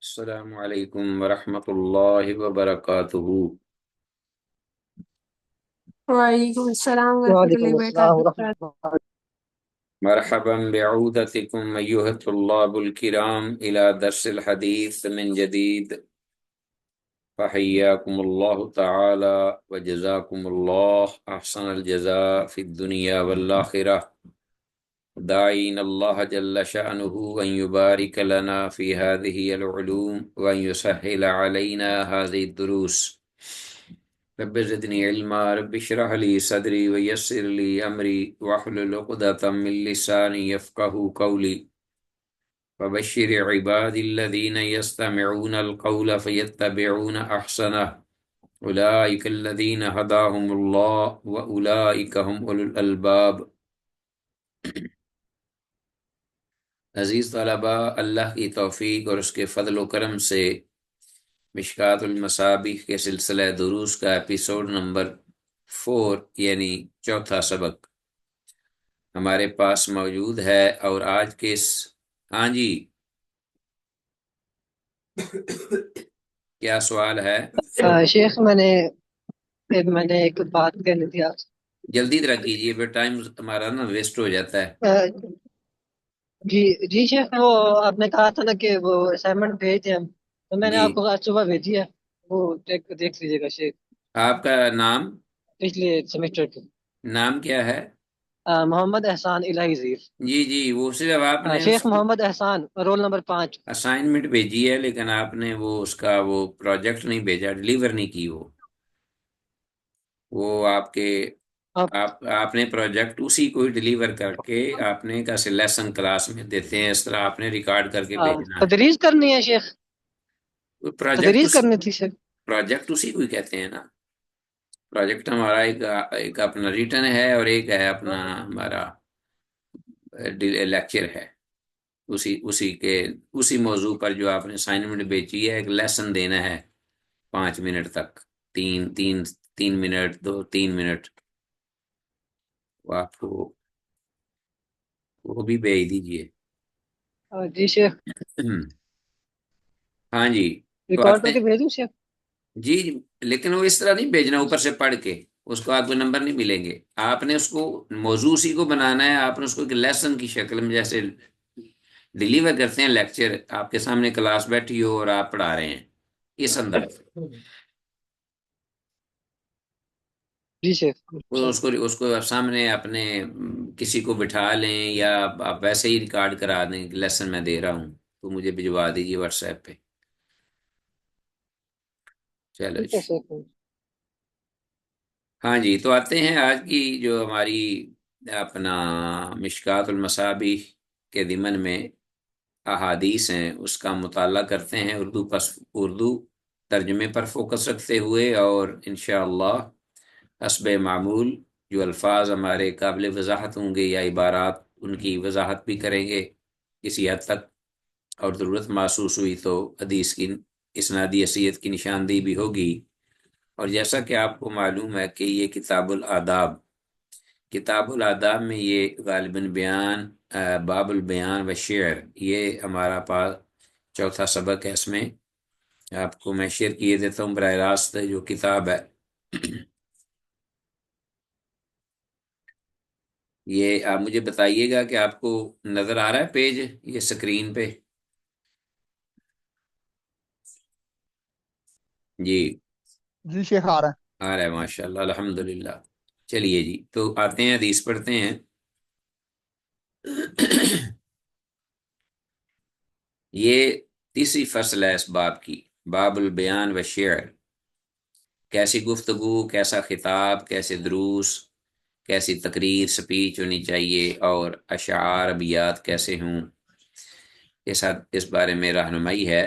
السلام علیکم ورحمۃ اللہ وبرکاتہ۔ وعلیکم السلام ورحمۃ وعلیکم اللہ السلام وبرکاتہ۔ ورحمۃ اللہ۔ مرحبا بعودتکم ایھا الطلاب الکرام الی درس الحدیث من جدید، فحیاکم اللہ تعالی وجزاکم اللہ احسن الجزاء فی الدنیا والآخرہ، داعین اللہ جل شأنہ ان یبارک لنا فی هذه العلوم وان یسہل علینا هذه الدروس۔ رب زدنی علما، رب اشرح لی صدری ویسر لی امری واحلل عقدۃ من لسانی یفقہوا قولی، وبشر عبادی الذین یستمعون القول فیتبعون احسنہ، اولئک الذین ہداہم اللہ واولئک هم اولو الالباب۔ عزیز طلباء، اللہ کی توفیق اور اس کے فضل و کرم سے مشکوٰۃ المصابیح کے سلسلہ دروس کا ایپیسوڈ نمبر 4 یعنی چوتھا سبق ہمارے پاس موجود ہے، اور آج کے ہاں جی کیا سوال ہے؟ شیخ میں نے ایک بات کہنی تھی آپ سے۔ جلدی ذرا کیجیے، پھر ٹائم ہمارا نا ویسٹ ہو جاتا ہے۔ جی جی شیخ، وہ آپ نے کہا تھا نا کہ وہ اسائنمنٹ بھیج دیں ہم، تو میں نے جی، آپ کو آج صبح بھیجی ہے، وہ دیکھ لیجیے گا شیخ، آپ کا نام پچھلے سیمسٹر کے۔ نام کیا ہے؟ محمد احسان الہی ضیر۔ جی جی، وہ صرف آپ نے اس شیخ کی محمد احسان، رول نمبر 5۔ اسائنمنٹ بھیجی ہے، لیکن آپ نے وہ اس کا وہ پروجیکٹ نہیں بھیجا، ڈلیور نہیں کی۔ وہ آپ کے آپ نے پروجیکٹ اسی کو ڈلیور کر کے آپ نے کیسے لیسن کلاس میں دیتے ہیں، اس طرح آپ نے ریکارڈ کر کے بھیجنا ہے۔ تدریس کرنی ہے شیخ، پروجیکٹ تدریس کرنی تھی شیخ۔ پروجیکٹ اسی کو ہی کہتے ہیں نا۔ پروجیکٹ ہمارا ایک اپنا ریٹن ہے، اور ایک ہے اپنا ہمارا لیکچر ہے، اسی موضوع پر جو آپ نے اسائنمنٹ بھیجی ہے، ایک لیسن دینا ہے 5 منٹ تک، تین منٹ، 3 منٹ، وہ آپ کو وہ بھی بھیج دیجیے۔ جی شیخ، ہاں جی، تو ریکارڈ آتے کر کے ہیں بھیجوں شیخ؟ جی، لیکن وہ اس طرح نہیں بھیجنا اوپر سے پڑھ کے، اس کو آپ کو نمبر نہیں ملیں گے۔ آپ نے اس کو موضوع اسی کو بنانا ہے، آپ نے اس کو ایک لیسن کی شکل میں جیسے ڈیلیور کرتے ہیں لیکچر، آپ کے سامنے کلاس بیٹھی ہو اور آپ پڑھا رہے ہیں، اس انداز سے۔ جی شیخ، اس کو آپ سامنے اپنے کسی کو بٹھا لیں، یا آپ ویسے ہی ریکارڈ کرا دیں کہ لیسن میں دے رہا ہوں، تو مجھے بھجوا دیجیے واٹس ایپ پہ۔ چلو ٹھیک جی، ہے شیخ۔ ہاں جی، تو آتے ہیں آج کی جو ہماری اپنا مشکوٰۃ المصابیح کے ضمن میں احادیث ہیں، اس کا مطالعہ کرتے ہیں اردو ترجمے پر فوکس رکھتے ہوئے، اور انشاءاللہ حسب معمول جو الفاظ ہمارے قابل وضاحت ہوں گے یا عبارات، ان کی وضاحت بھی کریں گے کسی حد تک، اور ضرورت محسوس ہوئی تو حدیث کی اسنادی حیثیت کی نشاندہی بھی ہوگی۔ اور جیسا کہ آپ کو معلوم ہے کہ یہ کتاب الآداب میں یہ غالباً باب البیان و شعر، یہ ہمارا پاس چوتھا سبق ہے۔ اس میں آپ کو میں شیئر کیے دیتا ہوں براہ راست جو کتاب ہے۔ یہ آپ مجھے بتائیے گا کہ آپ کو نظر آ رہا ہے پیج یہ سکرین پہ؟ جی جی شیخ آ رہا ہے۔ آ رہا ہے، ماشاء اللہ، الحمدللہ۔ چلیے جی، تو آتے ہیں حدیث پڑھتے ہیں۔ یہ تیسری فصل ہے اس باب کی، باب البیان و شعر۔ کیسی گفتگو، کیسا خطاب، کیسے دروس، کیسی تقریر سپیچ ہونی چاہیے، اور اشعار ابیات کیسے ہوں، اس بارے میں رہنمائی ہے۔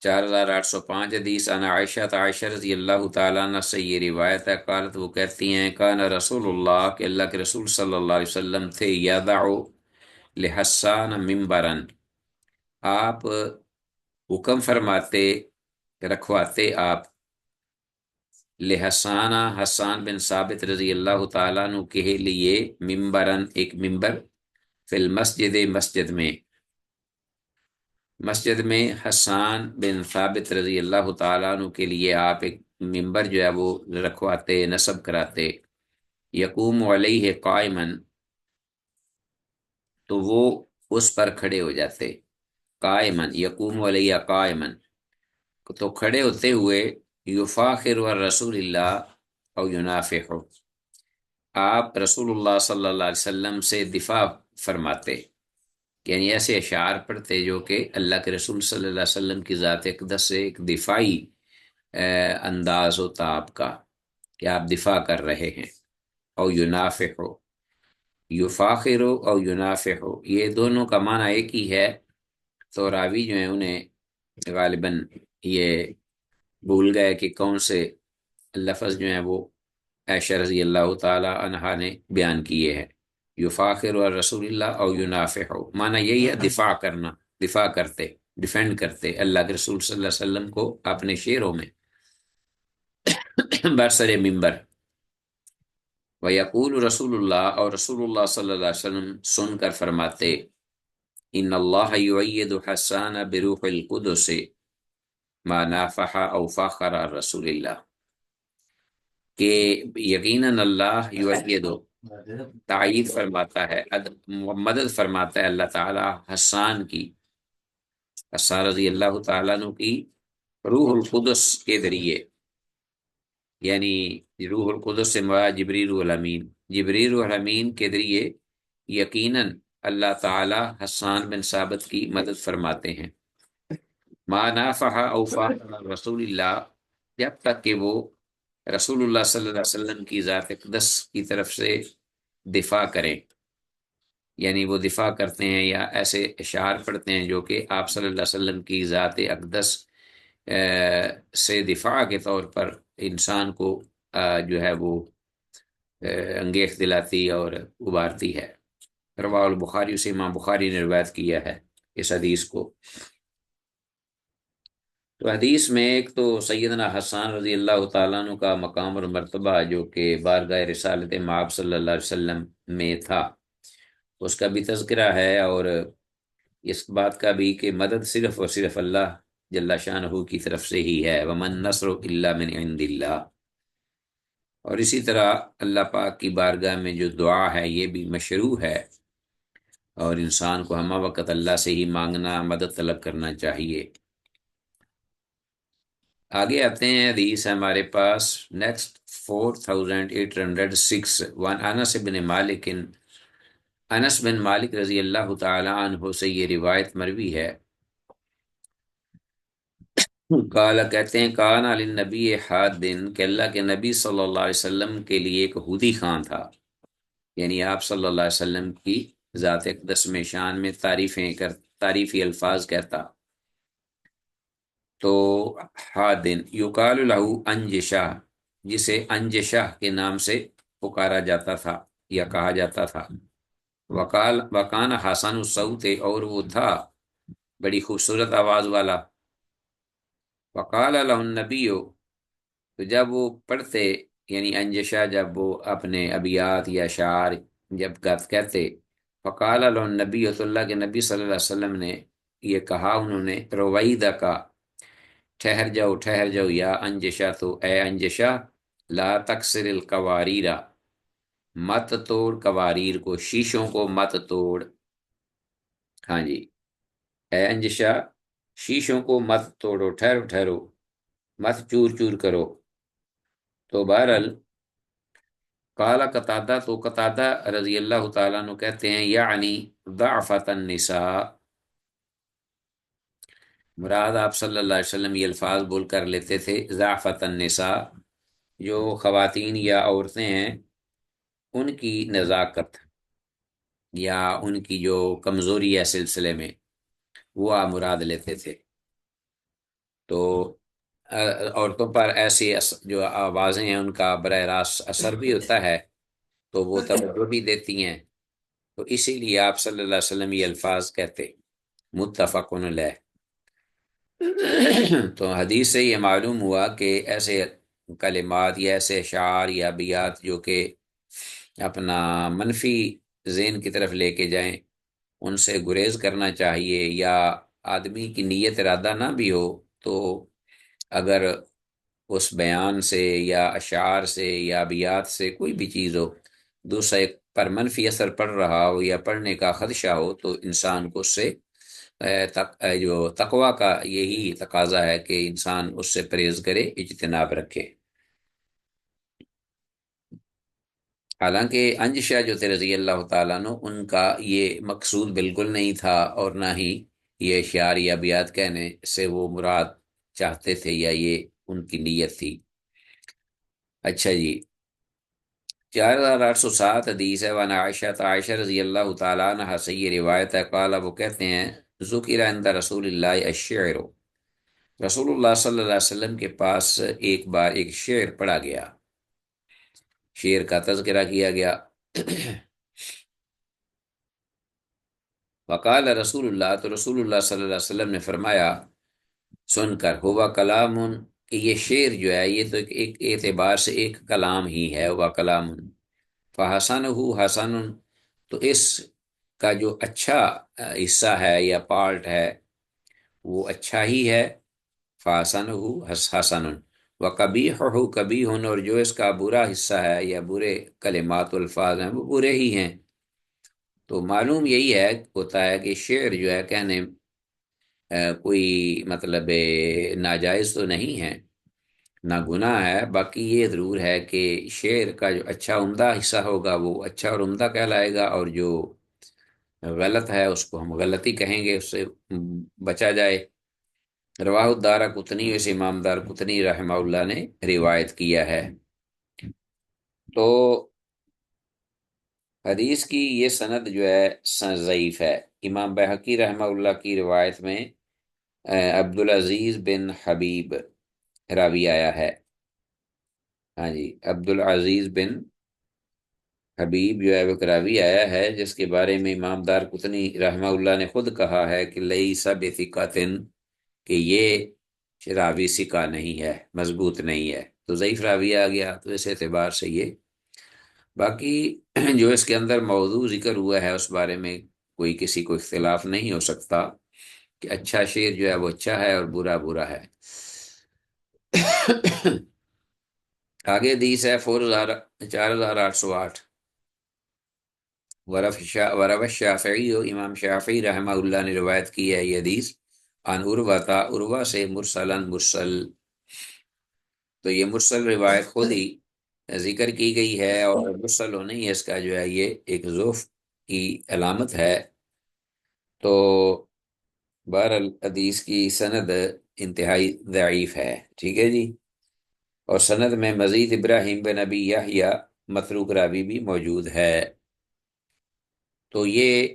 4805 حدیث عن عائشہ عائشہ رضی اللہ تعالیٰ عنہ سے یہ روایت ہے، قالت وہ کہتی ہیں کان رسول اللہ کہ اللہ کے رسول صلی اللہ علیہ وسلم تھے، یدعو لحسان ممبرن، آپ حکم فرماتے، رکھواتے آپ لحسان حسان بن ثابت رضی اللہ تعالیٰ عنہ کے لیے ممبرن ایک ممبر، فی المسجد مسجد میں، مسجد میں حسان بن ثابت رضی اللہ تعالیٰ عنہ کے لیے آپ ایک ممبر جو ہے وہ رکھواتے، نصب کراتے، یقوم علیہ قائمن، تو وہ اس پر کھڑے ہو جاتے، قائمن یقوم علیہ قائمن، تو کھڑے ہوتے ہوئے، یفاخر رسول اللہ او ینافح، آپ رسول اللہ صلی اللہ علیہ وسلم سے دفاع فرماتے، یعنی ایسے اشعار پڑھتے جو کہ اللہ کے رسول صلی اللہ علیہ وسلم کی ذات اقدس سے ایک دفاعی انداز ہوتا آپ کا، کہ آپ دفاع کر رہے ہیں، او ینافح، یفاخر او ینافح، یہ دونوں کا معنی ایک ہی ہے، تو راوی جو ہیں انہیں غالباً یہ بھول گئے کہ کون سے لفظ جو ہیں وہ عائشہ رضی اللہ تعالی عنہا نے بیان کیے ہیں، یفاخر رسول اللہ او ینافح، معنی یہی ہے دفاع کرنا، دفاع کرتے، ڈیفینڈ کرتے اللہ کے رسول صلی اللہ علیہ وسلم کو اپنے شعروں میں برسر ممبر، ویقول رسول اللہ، اور رسول اللہ صلی اللہ علیہ وسلم سن کر فرماتے، ان اللہ یؤید حسان بروح القدس ما نافح او فاخر رسول اللہ، کہ یقیناً اللہ یؤید، تائید فرماتا ہے، مدد فرماتا ہے اللہ تعالی حسان کی، حسان رضی اللہ تعالیٰ عنہ کی روح القدس کے ذریعے، یعنی روح القدس سے مراد جبریل الامین، جبریل الامین کے ذریعے یقیناً اللہ تعالی حسان بن ثابت کی مدد فرماتے ہیں، ما نافح او فاخر رسول اللہ، جب تک کہ وہ رسول اللہ صلی اللہ علیہ وسلم کی ذات اقدس کی طرف سے دفاع کریں، یعنی وہ دفاع کرتے ہیں یا ایسے اشعار پڑھتے ہیں جو کہ آپ صلی اللہ علیہ وسلم کی ذات اقدس سے دفاع کے طور پر انسان کو جو ہے وہ انگیخ دلاتی اور ابارتی ہے۔ رواہ البخاری، سے امام بخاری نے روایت کیا ہے اس حدیث کو۔ تو حدیث میں ایک تو سیدنا حسان رضی اللہ تعالیٰ عنہ کا مقام اور مرتبہ جو کہ بارگاہ رسالت مآب صلی اللہ علیہ وسلم میں تھا، اس کا بھی تذکرہ ہے، اور اس بات کا بھی کہ مدد صرف اور صرف اللہ جل شانہ کی طرف سے ہی ہے، ومن نصر الا من عند اللہ، اور اسی طرح اللہ پاک کی بارگاہ میں جو دعا ہے یہ بھی مشروع ہے، اور انسان کو ہمہ وقت اللہ سے ہی مانگنا، مدد طلب کرنا چاہیے۔ آگے آتے ہیں، حدیث ہے ہمارے پاس نیکسٹ 4806، وان انس بن مالک، انس بن مالک رضی اللہ تعالی عنہ سے یہ روایت مروی ہے، قال کہتے ہیں کان علی النبی حاد، کہ اللہ کے نبی صلی اللہ علیہ وسلم کے لیے ایک ہودی خان تھا، یعنی آپ صلی اللہ علیہ وسلم کی ذات اقدس میں شان میں تعریفی الفاظ کہتا، تو حادن یقال له انجشہ، جسے انجشہ کے نام سے پکارا جاتا تھا یا کہا جاتا تھا، وکان حسن الصوت، اور وہ تھا بڑی خوبصورت آواز والا، وقال له النبی، تو جب وہ پڑھتے، یعنی انجشہ جب وہ اپنے ابیات یا شعر جب کہتے، فقال له النبی، تو اللہ کے نبی صلی اللہ علیہ وسلم نے یہ کہا انہوں نے، رویدہ کا، ٹھہر جاؤ ٹھہر جاؤ، یا انجشہ، تو اے انجشہ، لا تکسر القواریر، مت توڑ قواریر کو، شیشوں کو مت توڑ، ہاں جی، اے انجشہ شیشوں کو مت توڑو، ٹھہرو ٹھہرو، مت چور چور کرو۔ تو بہرحال قال قتادہ، تو قتادہ رضی اللہ تعالیٰ عنہ کہتے ہیں، یعنی ضعفت النساء، مراد آپ صلی اللہ علیہ وسلم یہ الفاظ بول کر لیتے تھے، ضعفت النساء، جو خواتین یا عورتیں ہیں ان کی نزاکت یا ان کی جو کمزوری ہے سلسلے میں، وہ آپ مراد لیتے تھے۔ تو عورتوں پر ایسی جو آوازیں ہیں ان کا براہ راست اثر بھی ہوتا ہے، تو وہ توجہ بھی دیتی ہیں، تو اسی لیے آپ صلی اللہ علیہ وسلم یہ الفاظ کہتے، متفق علیہ۔ تو حدیث سے یہ معلوم ہوا کہ ایسے کلمات یا ایسے اشعار یا بیات جو کہ اپنا منفی ذہن کی طرف لے کے جائیں، ان سے گریز کرنا چاہیے، یا آدمی کی نیت ارادہ نہ بھی ہو تو اگر اس بیان سے یا اشعار سے یا بیات سے کوئی بھی چیز ہو دوسرے پر منفی اثر پڑ رہا ہو یا پڑنے کا خدشہ ہو، تو انسان کو اس سے جو تقوی کا یہی تقاضا ہے کہ انسان اس سے پرہیز کرے، اجتناب رکھے۔ حالانکہ انجشا جو تھے رضی اللہ تعالیٰ عنہ، ان کا یہ مقصود بالکل نہیں تھا، اور نہ ہی یہ اشعار یا بیات کہنے سے وہ مراد چاہتے تھے یا یہ ان کی نیت تھی۔ اچھا جی، 4807 حدیث ہے، وعن عائشہ، عائشہ رضی اللہ تعالیٰ عنہ سے یہ روایت ہے، قال، وہ کہتے ہیں، ذکر عند رسول اللہ الشعر، رسول اللہ صلی اللہ علیہ وسلم کے پاس ایک بار ایک شعر پڑھا گیا، شعر کا تذکرہ کیا گیا۔ وقال رسول اللہ، تو رسول اللہ صلی اللہ علیہ وسلم نے فرمایا سن کر، ہوا کلام، کہ یہ شعر جو ہے یہ تو ایک اعتبار سے ایک کلام ہی ہے، ہوا کلام، فحسن حسن، تو اس کا جو اچھا حصہ ہے یا پارٹ ہے وہ اچھا ہی ہے، فحسن حسن، وقبیح قبیح، اور جو اس کا برا حصہ ہے یا برے کلمات و الفاظ ہیں وہ برے ہی ہیں۔ تو معلوم یہی ہے ہوتا ہے کہ شعر جو ہے کہنے کوئی مطلب ناجائز تو نہیں ہے، نہ گناہ ہے، باقی یہ ضرور ہے کہ شعر کا جو اچھا عمدہ حصہ ہوگا وہ اچھا اور عمدہ کہلائے گا، اور جو غلط ہے اس کو ہم غلطی کہیں گے، اس سے بچا جائے۔ رواہ الدارقطنی، اس امام دارقطنی رحمہ اللہ نے روایت کیا ہے۔ تو حدیث کی یہ سند جو ہے ضعیف ہے۔ امام بہقی رحمہ اللہ کی روایت میں عبدالعزیز بن حبیب راوی آیا ہے، ہاں جی، عبدالعزیز بن حبیب جو ہے وہ راوی آیا ہے، جس کے بارے میں امام دارقطنی رحمہ اللہ نے خود کہا ہے کہ لیس بثقۃ، کہ یہ راوی ثقہ نہیں ہے، مضبوط نہیں ہے، تو ضعیف راوی آ گیا، تو اس اعتبار سے یہ، باقی جو اس کے اندر موضوع ذکر ہوا ہے اس بارے میں کوئی کسی کو اختلاف نہیں ہو سکتا کہ اچھا شعر جو ہے وہ اچھا ہے اور برا برا ہے۔ آگے حدیث ہے 4808، ورو الشافعی، امام شافعی رحمہ اللہ نے روایت کی ہے یہ حدیث، عن عروہ، عروہ سے مرسلا، مرسل، تو یہ مرسل روایت خود ہی ذکر کی گئی ہے، اور مرسل ہونا ہی اس کا جو ہے یہ ایک ضعف کی علامت ہے۔ تو بہرحال حدیث کی سند انتہائی ضعیف ہے، ٹھیک ہے جی، اور سند میں مزید ابراہیم بن ابی یحییٰ متروک راوی بھی موجود ہے۔ تو یہ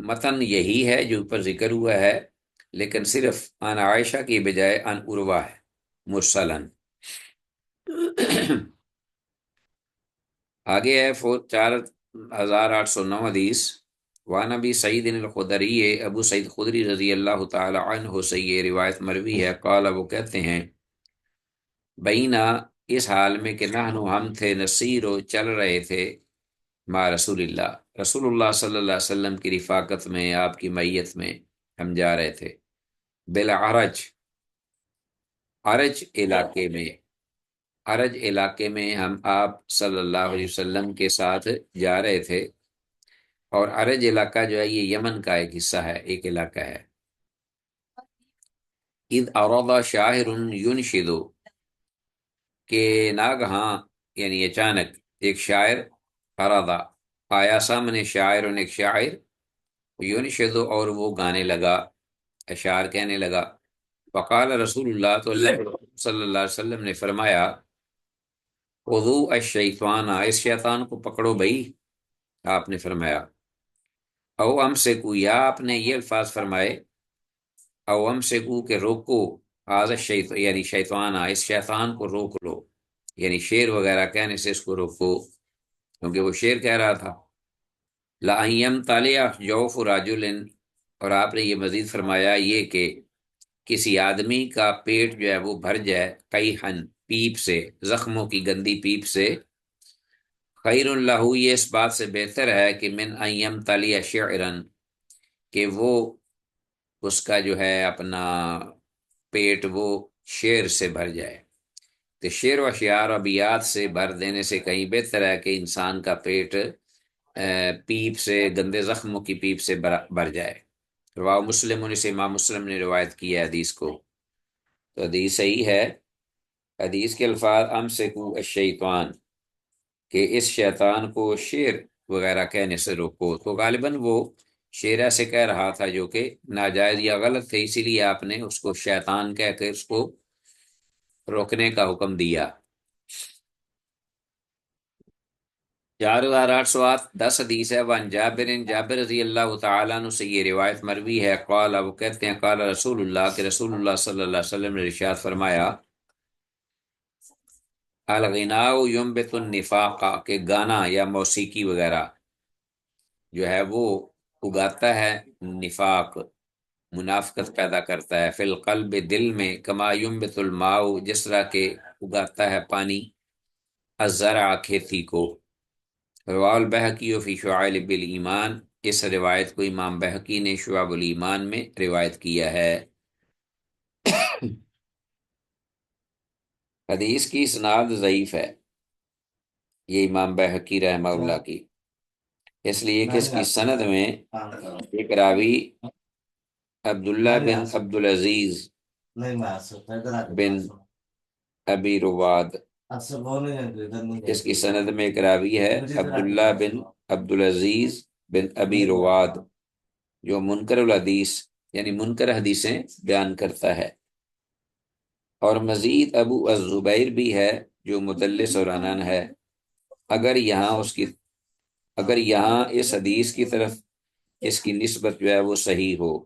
متن یہی ہے جو اوپر ذکر ہوا ہے، لیکن صرف عن عائشہ کی بجائے عن عروہ ہے، مرسلن۔ آگے ہے 4809 حدیث، وعن ابی سعید الخدری، ابو سعید خدری رضی اللہ تعالی عنہ سے یہ روایت مروی ہے، قال، وہ کہتے ہیں، بینا، اس حال میں کہ نحن، ہم تھے، نسیرو، چل رہے تھے، مع رسول اللہ، رسول اللہ صلی اللہ علیہ وسلم کی رفاقت میں، آپ کی معیت میں ہم جا رہے تھے، بالعرج، عرج علاقے میں، عرج علاقے میں ہم آپ صلی اللہ علیہ وسلم کے ساتھ جا رہے تھے، اور عرج علاقہ جو ہے یہ یمن کا ایک حصہ ہے، ایک علاقہ ہے۔ اذ اراد شاعر ینشد، کہ ناگہاں یعنی اچانک ایک شاعر، ارادہ آیا سامنے، شاعر، ایک شاعر، ینشد، اور وہ گانے لگا، اشعار کہنے لگا، وقال رسول اللہ، تو اللہ صلی اللہ علیہ وسلم نے فرمایا، خذوا الشیطان، اس شیطان کو پکڑو بھائی، آپ نے فرمایا، او امسکو، یا آپ نے یہ الفاظ فرمائے، او امسکو، کہ روکو، آز شیط یعنی شیطان، اس شیطان کو روک لو، یعنی شعر وغیرہ کہنے سے اس کو روکو، کیونکہ وہ شعر کہہ رہا تھا۔ لَأَن طالیہ جوف راجل، اور آپ نے یہ مزید فرمایا یہ کہ کسی آدمی کا پیٹ جو ہے وہ بھر جائے، قیحن پیپ سے، زخموں کی گندی پیپ سے، خیر اللہ، یہ اس بات سے بہتر ہے کہ من ان یمتلی شعرا، کہ وہ اس کا جو ہے اپنا پیٹ وہ شعر سے بھر جائے۔ تو شعر و اشعار و ابیات سے بھر دینے سے کہیں بہتر ہے کہ انسان کا پیٹ پیپ سے، گندے زخموں کی پیپ سے بھر جائے۔ رواہ مسلم، سے امام مسلم نے روایت کی ہے حدیث کو، تو حدیث صحیح ہے۔ حدیث کے الفاظ امسکو الشیطان، کہ اس شیطان کو شعر وغیرہ کہنے سے روکو، تو غالباً وہ شعر ایسے کہہ رہا تھا جو کہ ناجائز یا غلط تھے، اسی لیے آپ نے اس کو شیطان کہہ کے اس کو روکنے کا حکم دیا۔ 4808 حدیث ہے، وان جابر، جابر رضی اللہ تعالیٰ عنہ سے یہ روایت مروی ہے، قال، وہ کہتے ہیں قال رسول اللہ، کہ رسول اللہ صلی اللہ علیہ وسلم نے ارشاد فرمایا، الغناء ينبت النفاق، کہ گانا یا موسیقی وغیرہ جو ہے وہ اگاتا ہے نفاق، منافقت پیدا کرتا ہے، فی القلب، دل میں، کما ينبت الماء، جس طرح کہ اگاتا ہے پانی، الزرع، کھیتی کو۔ رواہ البیہقی فی شعائب الایمان، اس روایت کو امام بہقی نے شعب الایمان میں روایت کیا ہے۔ حدیث کی اسناد ضعیف ہے، یہ امام بہقی رحمہ اللہ کی، اس لیے کہ اس کی سند میں ایک راوی عبداللہ بن عبدالعزیز بن ابی رواد، اس کی سند میں ایک راوی ہے عبداللہ بن عبدالعزیز بن ابی رواد، جو منکر الحدیث یعنی منکر حدیثیں بیان کرتا ہے، اور مزید ابو الزبیر بھی ہے جو مدلس اور عنان ہے۔ اگر یہاں اس حدیث کی طرف اس کی نسبت جو ہے وہ صحیح ہو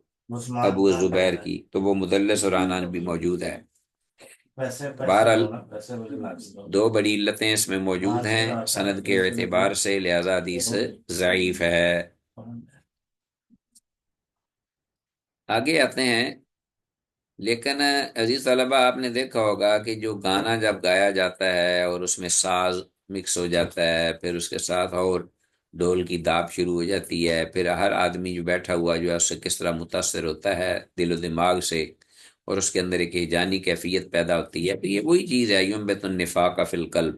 ابو زبیر کی، تو وہ مدلس اور عنان بھی موجود ہے۔ بہرحال دو بڑی علتیں اس میں موجود ہیں سند کے اعتبار سے، لہذا حدیث ضعیف ہے۔ آگے آتے ہیں، لیکن عزیز طلبہ آپ نے دیکھا ہوگا کہ جو گانا جب گایا جاتا ہے اور اس میں ساز مکس ہو جاتا ہے، پھر اس کے ساتھ اور ڈھول کی داب شروع ہو جاتی ہے، پھر ہر آدمی جو بیٹھا ہوا جو ہے اس سے کس طرح متاثر ہوتا ہے دل و دماغ سے، اور اس کے اندر ایک جانی کیفیت پیدا ہوتی ہے، تو یہ وہی چیز ہے ینبت النفاق فی القلب۔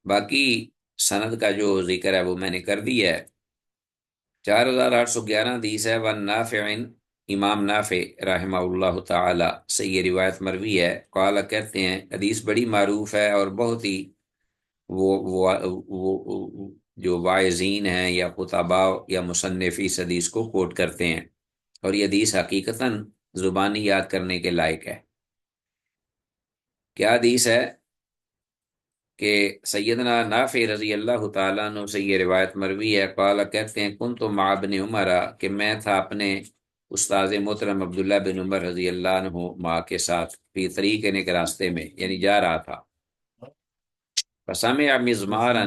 باقی سند کا جو ذکر ہے وہ میں نے کر دیا ہے۔ 4811 حدیث ہے، ون نافع، امام نافع رحمہ اللہ تعالی سے یہ روایت مروی ہے، قال، کہتے ہیں، حدیث بڑی معروف ہے اور بہت ہی وہ جو واعظین ہیں یا خطباء یا مصنف اس حدیث کو کوٹ کرتے ہیں، اور یہ حدیث حقیقتاً زبانی یاد کرنے کے لائق ہے۔ کیا حدیث ہے کہ سیدنا نافع رضی اللہ تعالیٰ عنہ سے یہ روایت مروی ہے، قال، کہتے ہیں، کنت مع ابن عمر، کہ میں تھا اپنے استاذ محترم عبداللہ بن عمر رضی اللہ عنہ ماں کے ساتھ، فی طریق، کے راستے میں، یعنی جا رہا تھا، فسمع مزمارا،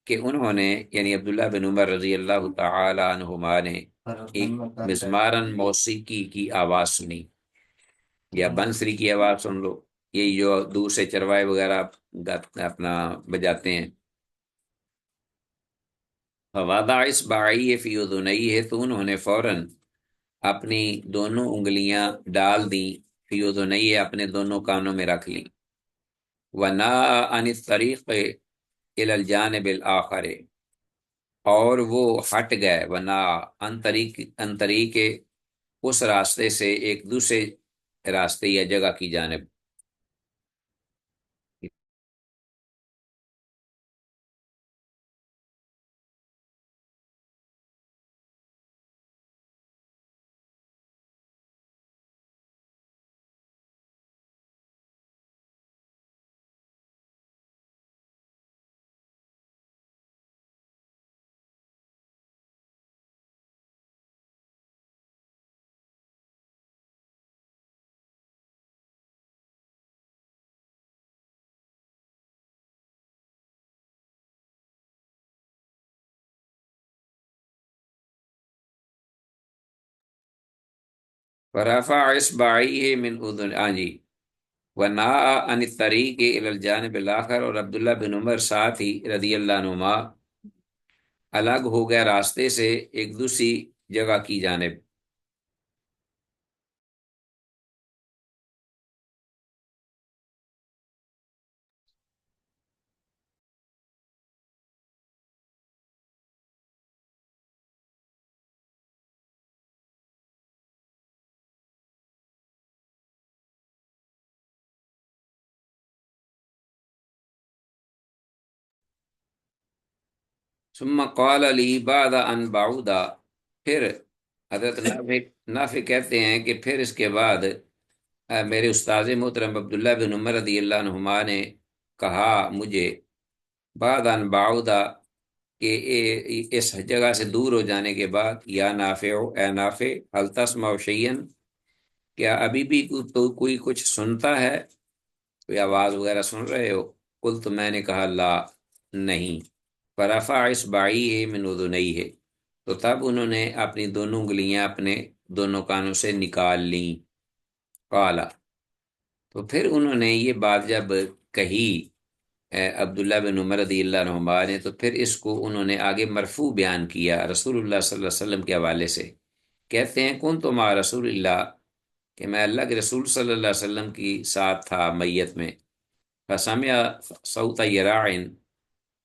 کہ انہوں نے یعنی عبداللہ بن عمر رضی اللہ تعالی عنہما نے ایک مزمارن موسیقی کی آواز سنی، یا بنسری کی آواز سن لو، یہ جو دور سے چروائے وغیرہ اپنا بجاتے ہیں۔ فوضع اصبعیہ فی اذنیہ، تو انہوں نے فوراً اپنی دونوں انگلیاں ڈال دیں، فی اذنیہ، اپنے دونوں کانوں میں رکھ لیں، وناء عن الطریق الی الجانب الآخر، اور وہ ہٹ گئے، وناء عن طریق، اس راستے سے ایک دوسرے راستے یا جگہ کی جانب۔ ورفع اصبعیہ من اذن، ہاں جی، ونہا عن الطریق الی الجانب الاخر، اور عبداللہ بن عمر ساتھ ہی رضی اللہ عنہما الگ ہو گیا راستے سے ایک دوسری جگہ کی جانب۔ ثم قال لی بعد ان بعودا، پھر حضرت نافع کہتے ہیں کہ پھر اس کے بعد میرے استاذ محترم عبداللہ بن عمر رضی اللہ عنہما نے کہا مجھے، بعد ان بعودا، کہ اس جگہ سے دور ہو جانے کے بعد، یا نافع، اے نافع، هل تسمع شیئا، کیا ابھی بھی تو کوئی کچھ سنتا ہے، کوئی آواز وغیرہ سن رہے ہو؟ قلت، میں نے کہا، لا، نہیں۔ فرفع اصبعیہ من اذنیہ، تو تب انہوں نے اپنی دونوں انگلیاں اپنے دونوں کانوں سے نکال لیں۔ قال، تو پھر انہوں نے یہ بات جب کہی عبداللہ بن عمر رضی اللہ عنہما نے، تو پھر اس کو انہوں نے آگے مرفوع بیان کیا رسول اللہ صلی اللہ علیہ وسلم کے حوالے سے۔ کہتے ہیں کنت مع رسول اللہ، کہ میں اللہ کے رسول صلی اللہ علیہ وسلم کی ساتھ تھا میت میں۔ فسمع صوت یراع،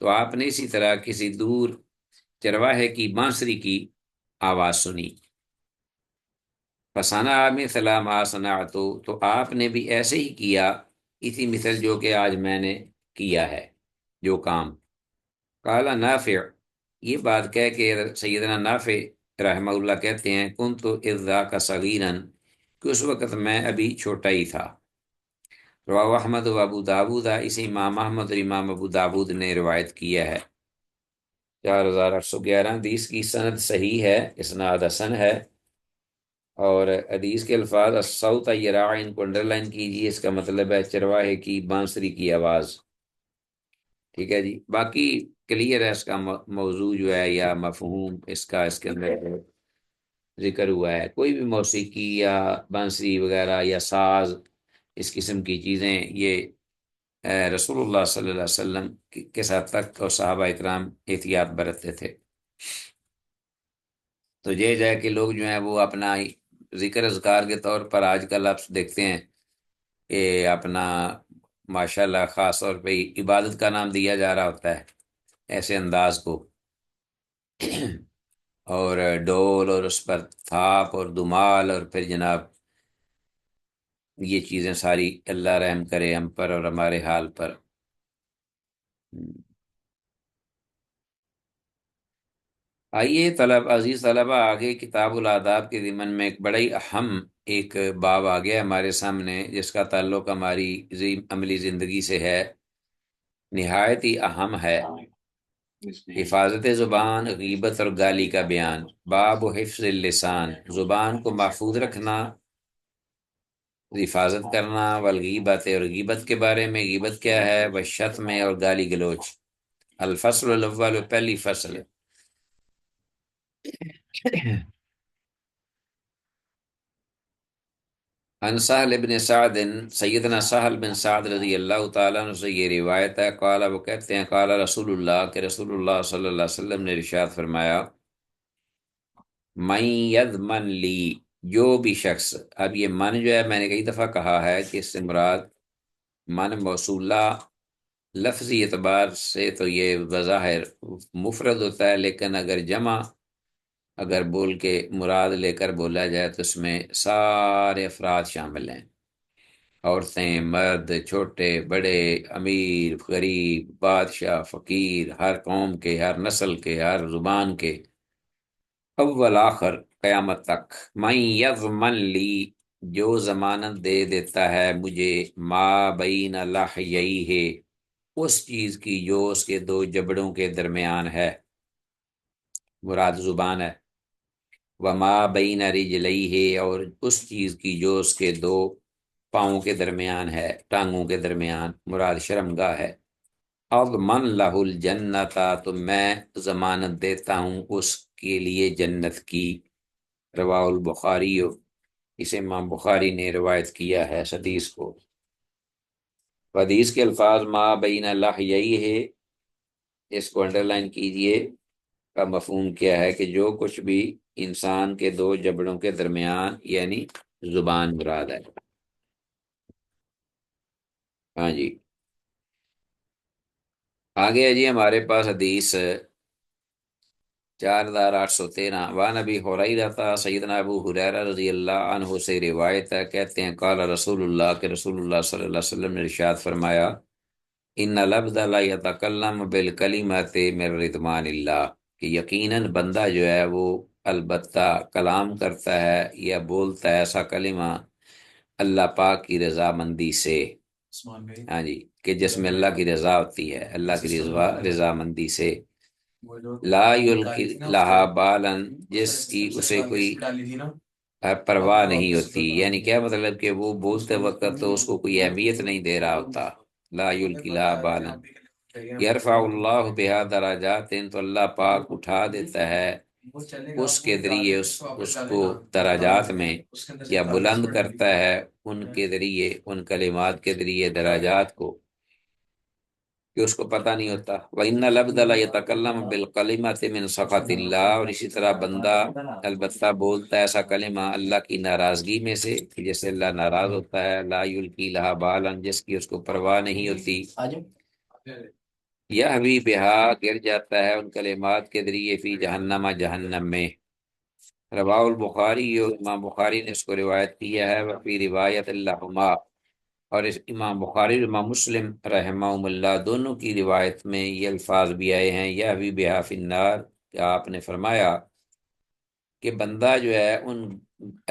تو آپ نے اسی طرح کسی دور چرواہے کی بانسری کی آواز سنی۔ فصنع مثل ما صنعت، تو آپ نے بھی ایسے ہی کیا، اسی مثل جو کہ آج میں نے کیا ہے، جو کام۔ قال نافع، یہ بات کہہ کے سیدنا نافع رحمہ اللہ کہتے ہیں کنت اذ ذاک صغیرا، کہ اس وقت میں ابھی چھوٹا ہی تھا۔ رواه احمد و ابو داود، اسے امام احمد اور امام ابو داود نے روایت کیا ہے۔ 4811 حدیث کی سند صحیح ہے، اسناد حسن ہے، اور حدیث کے الفاظ الصوت یراع، ان کو انڈر لائن کیجیے، اس کا مطلب ہے چرواہے کی بانسری کی آواز۔ ٹھیک ہے جی، باقی کلیئر ہے اس کا موضوع جو ہے یا مفہوم اس کا، اس کے اندر ذکر ہوا ہے۔ کوئی بھی موسیقی یا بانسری وغیرہ یا ساز، اس قسم کی چیزیں، یہ رسول اللہ صلی اللہ علیہ وسلم کے ساتھ تک اور صحابہ اکرام احتیاط برتتے تھے۔ تو یہ جائے کہ لوگ جو ہیں وہ اپنا ذکر اذکار کے طور پر آج کل آپ دیکھتے ہیں کہ اپنا ماشاءاللہ خاص طور پہ عبادت کا نام دیا جا رہا ہوتا ہے ایسے انداز کو، اور ڈول اور اس پر تھاپ اور دمال، اور پھر جناب یہ چیزیں ساری، اللہ رحم کرے ہم پر اور ہمارے حال پر۔ آئیے عزیز طلبہ، آگے کتاب الآداب کے ضمن میں ایک بڑا ہی اہم ایک باب آ گیا ہمارے سامنے، جس کا تعلق ہماری عملی زندگی سے ہے، نہایت ہی اہم ہے۔ حفاظت زبان، غیبت اور گالی کا بیان۔ باب حفظ اللسان، زبان کو محفوظ رکھنا، حفاظت کرنا، والغیبت، اور غیبت کے بارے میں، غیبت کیا ہے، والشتم، اور گالی گلوچ۔ الفصل الاول، پہلی فصل۔ عن سہل بن سعد، سیدنا سہل بن سعد رضی اللہ تعالیٰ عنہ سے یہ روایت ہے، قال، وہ کہتے ہیں، قال رسول اللہ، کہ رسول اللہ صلی اللہ علیہ وسلم نے ارشاد فرمایا، من یضمن لی، جو بھی شخص، اب یہ من جو ہے میں نے کئی دفعہ کہا ہے کہ اس سے مراد من موصولہ لفظی اعتبار سے تو یہ بظاہر مفرد ہوتا ہے، لیکن اگر جمع اگر بول کے مراد لے کر بولا جائے تو اس میں سارے افراد شامل ہیں، عورتیں، مرد، چھوٹے بڑے، امیر غریب، بادشاہ فقیر، ہر قوم کے، ہر نسل کے، ہر زبان کے، اول آخر، قیامت تک۔ من یضمن لی، جو ضمانت دے دیتا ہے مجھے، ما بین لحییہ، اس چیز کی جو اس کے دو جبڑوں کے درمیان ہے، مراد زبان ہے، وما بین رجلیہ، اور اس چیز کی جو اس کے دو پاؤں کے درمیان ہے، ٹانگوں کے درمیان، مراد شرمگاہ ہے۔ اضمن لہ الجنت، تو میں ضمانت دیتا ہوں اس کے لیے جنت کی۔ رواہ البخاری، اسے امام بخاری نے روایت کیا ہے اس حدیث کو۔ حدیث کے الفاظ ما بین لحییہ ہے، اس کو انڈر لائن کیجئے، کا مفہوم کیا ہے کہ جو کچھ بھی انسان کے دو جبڑوں کے درمیان، یعنی زبان مراد ہے۔ ہاں جی، آگے ہے جی ہمارے پاس حدیث 4813 وعن ابی ہریرہ، سیدنا ابو ہریرہ رضی اللہ عنہ سے روایت ہے، کہتے ہیں قال رسول اللہ، کہ رسول اللہ صلی اللہ علیہ وسلم نے ارشاد فرمایا ان العبد لا یتکلم بالکلمۃ من رضوان اللہ، کہ یقیناً بندہ جو ہے وہ البتہ کلام کرتا ہے یا بولتا ہے ایسا کلمہ اللہ پاک کی رضامندی سے، ہاں جی، کہ جس میں اللہ کی رضا ہوتی ہے، اللہ کی رضامندی سے، لا یلقی لہا بالن، جس کی اسے کوئی پرواہ نہیں ہوتی، یعنی کیا مطلب کہ وہ بولتے وقت تو اس کو کوئی اہمیت نہیں دے رہا ہوتا، لا یلقی لہا بالن، یرفع اللہ بہا درجات، تو اللہ پاک اٹھا دیتا ہے اس کے ذریعے اس کو درجات میں، یا بلند کرتا ہے ان کے ذریعے، ان کلمات کے ذریعے درجات کو، کہ اس کو پتہ نہیں ہوتا۔ وَإِنَّ الْعَبْدَ لَيَتَكَلَّمُ بِالْكَلِمَةِ مِنْ سَخَطِ اللَّهِ، اور اسی طرح بندہ البتہ بولتا ہے ایسا کلمہ اللہ کی ناراضگی میں سے، کہ جیسے اللہ ناراض ہوتا ہے، لا یلقی لہا بالن، جس کی اس کو پرواہ نہیں ہوتی، یہوی بہا، گر جاتا ہے ان کلمات کے ذریعے، فی جہنم، جہنم میں۔ رواہ البخاری، امام بخاری نے اس کو روایت کیا ہے، وفی روایت اللہما، اور اس امام بخاری اور امام مسلم رحمہ اللہ دونوں کی روایت میں یہ الفاظ بھی آئے ہیں، یا بھی بہا فی النار، کہ آپ نے فرمایا کہ بندہ جو ہے ان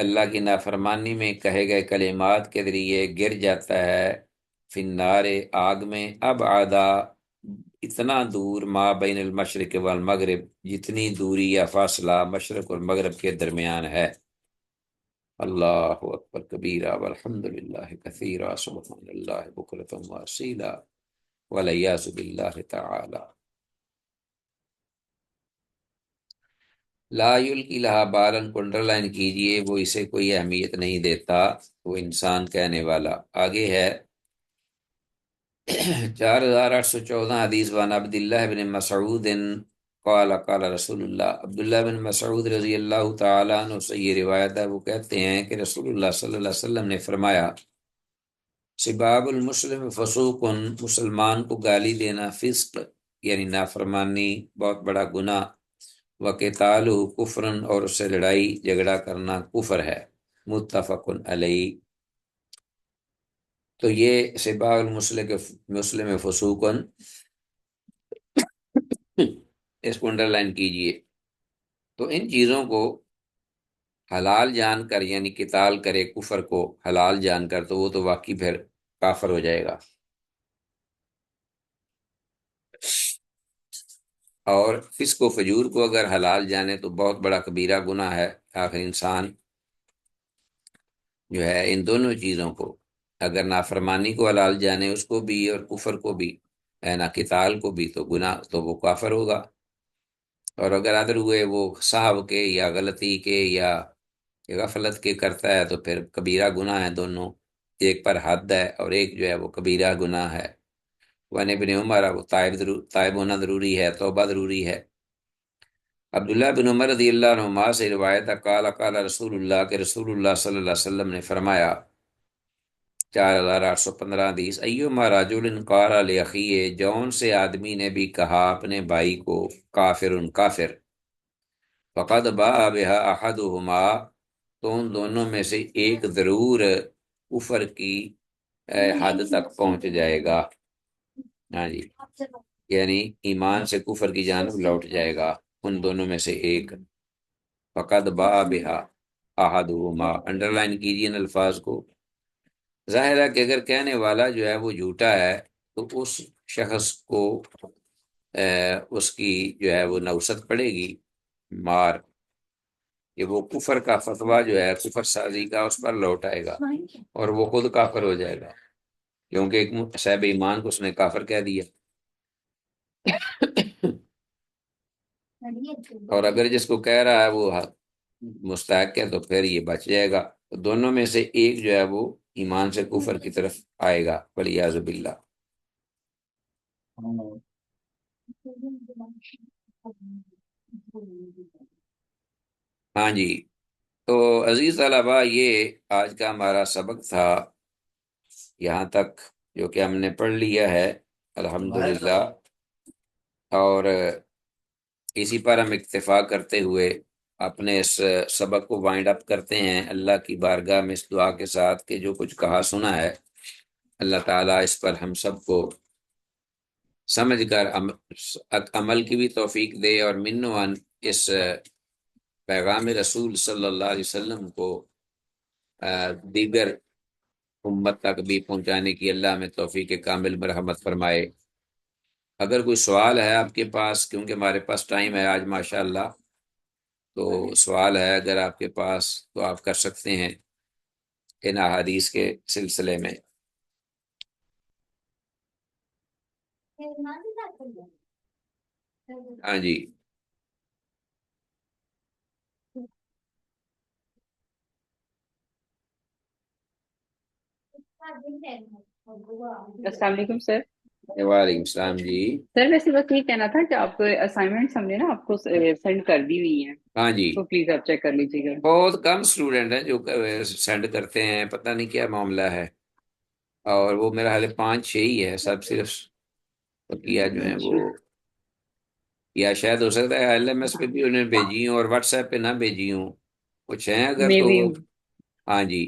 اللہ کی نافرمانی میں کہے گئے کلمات کے ذریعے گر جاتا ہے فی النار، آگ میں، اب آدھا، اتنا دور، ما بین المشرق والمغرب، جتنی دوری یا فاصلہ مشرق اور مغرب کے درمیان ہے۔ اللہ اکبر کبیرہ والحمد للہ کثیرہ، سبحان اللہ بکرۃ واصیلا، والعیاذ باللہ تعالی۔ لا یلقی لہا بالن کو انڈر لائن کیجئے، وہ اسے کوئی اہمیت نہیں دیتا، وہ انسان کہنے والا۔ آگے ہے 4814 حدیث وان عبداللہ بن مسعود قال قال رسول اللہ، عبداللہ بن مسعود رضی اللہ تعالیٰ عنہ سے یہ روایت ہے، وہ کہتے ہیں کہ رسول اللہ صلی اللہ علیہ وسلم نے فرمایا سباب المسلم فسوق، مسلمان کو گالی دینا فسق، یعنی نافرمانی، بہت بڑا گناہ، وقتالہ کفرن، اور اس سے لڑائی جھگڑا کرنا کفر ہے، متفق علیہ۔ تو یہ سباب المسلم فسوقن، اس کو انڈر لائن کیجئے۔ تو ان چیزوں کو حلال جان کر، یعنی قتال کرے کفر کو حلال جان کر، تو وہ تو واقعی پھر کافر ہو جائے گا، اور فسق و فجور کو اگر حلال جانے تو بہت بڑا کبیرہ گناہ ہے۔ آخر انسان جو ہے ان دونوں چیزوں کو، اگر نافرمانی کو حلال جانے اس کو بھی، اور کفر کو بھی، نا قتال کو بھی، تو گناہ تو وہ کافر ہوگا۔ اور اگر ادر ہوئے وہ صاحب کے یا غلطی کے یا غفلت کے کرتا ہے، تو پھر کبیرہ گناہ ہے دونوں، ایک پر حد ہے اور ایک جو ہے وہ کبیرہ گناہ ہے۔ وَعَنْ ابن عمر، وہ تائب ہونا ضروری ہے، توبہ ضروری ہے۔ عبداللہ بن عمر رضی اللہ عنہما سے روایت ہے، قال قال رسول اللہ، کہ رسول اللہ صلی اللہ علیہ وسلم نے فرمایا، 4815 حدیث، ایما رجل قال لاخیہ، جون سے آدمی نے بھی کہا اپنے بھائی کو کافر کافر، فقد باء بها احدہما، تو ان دونوں میں سے ایک ضرور کفر کی حد تک پہنچ جائے گا، ہاں جی، یعنی ایمان سے کفر کی جانب لوٹ جائے گا، ان دونوں میں سے ایک، فقد باء بها احدہما، انڈر لائن کیجیے ان الفاظ کو۔ ظاہر ہے کہ اگر کہنے والا جو ہے وہ جھوٹا ہے، تو اس شخص کو اس کی جو ہے وہ نوست پڑے گی، مار، کہ وہ کفر کا فتویٰ جو ہے کفر سازی کا اس پر لوٹ آئے گا، اور وہ خود کافر ہو جائے گا، کیونکہ ایک صاحب ایمان کو اس نے کافر کہہ دیا۔ اور اگر جس کو کہہ رہا ہے وہ مستحق ہے، تو پھر یہ بچ جائے گا۔ تو دونوں میں سے ایک جو ہے وہ ایمان سے کفر کی طرف آئے گا، ولیعاذ باللہ۔ ہاں جی، تو عزیز طلبہ یہ آج کا ہمارا سبق تھا، یہاں تک جو کہ ہم نے پڑھ لیا ہے الحمدللہ، اور اسی پر ہم اکتفا کرتے ہوئے اپنے اس سبق کو وائنڈ اپ کرتے ہیں اللہ کی بارگاہ میں اس دعا کے ساتھ کہ جو کچھ کہا سنا ہے اللہ تعالیٰ اس پر ہم سب کو سمجھ کر عمل کی بھی توفیق دے، اور منوان اس پیغام رسول صلی اللہ علیہ وسلم کو دیگر امت تک بھی پہنچانے کی اللہ میں توفیق کامل مرحمت فرمائے۔ اگر کوئی سوال ہے آپ کے پاس، کیونکہ ہمارے پاس ٹائم ہے آج ماشاءاللہ، تو سوال ہے اگر آپ کے پاس تو آپ کر سکتے ہیں ان احادیث کے سلسلے میں۔ ہاں جی، السلام علیکم سر۔ وعلیکم السلام جی۔ سر ویسے بس یہ کہنا تھا کہ آپ کو اسائنمنٹس ہم نے نا آپ کو سینڈ کر دی ہوئی ہیں، ہاں جی، تو پلیز آپ چیک کر لیجیے گا۔ بہت کم اسٹوڈنٹ ہیں جو سینڈ کرتے ہیں، پتہ نہیں کیا معاملہ ہے، اور وہ میرا حال 5-6 ہی ہے سب، صرف بقیہ جو ہیں وہ، یا شاید ہو سکتا ہے ایل ایم ایس پہ بھی انہیں بھیجی ہوں اور واٹس ایپ پہ نہ بھیجی ہوں، کچھ ہیں اگر میں تو بھی ہاں جی،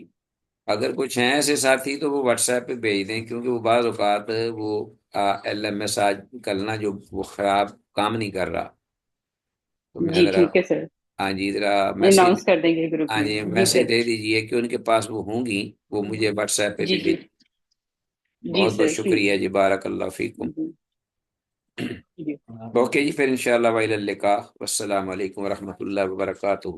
اگر کچھ ہیں ایسے ساتھی تو وہ واٹس ایپ پہ بھیج دیں، کیونکہ وہ بعض اوقات وہ ایل ایم ایس آج کل نا جو وہ خراب کام نہیں کر رہا، تو میں جی ذرا، ٹھیک ہے سر، ہاں جی ذرا میسج، اناؤنس کر دیں گے گروپ ہاں میں۔ جی جی میسج سر، دے دیجئے کہ ان کے پاس وہ ہوں گی، وہ مجھے واٹس ایپ پہ جی بھی جی بھیج۔ جی بہت بہت سر ٹھیک۔ شکریہ جی، بارک اللہ فیکم۔ جی اوکے جی، پھر انشاءاللہ وإلی اللقاء، والسلام علیکم ورحمۃ اللہ وبرکاتہ۔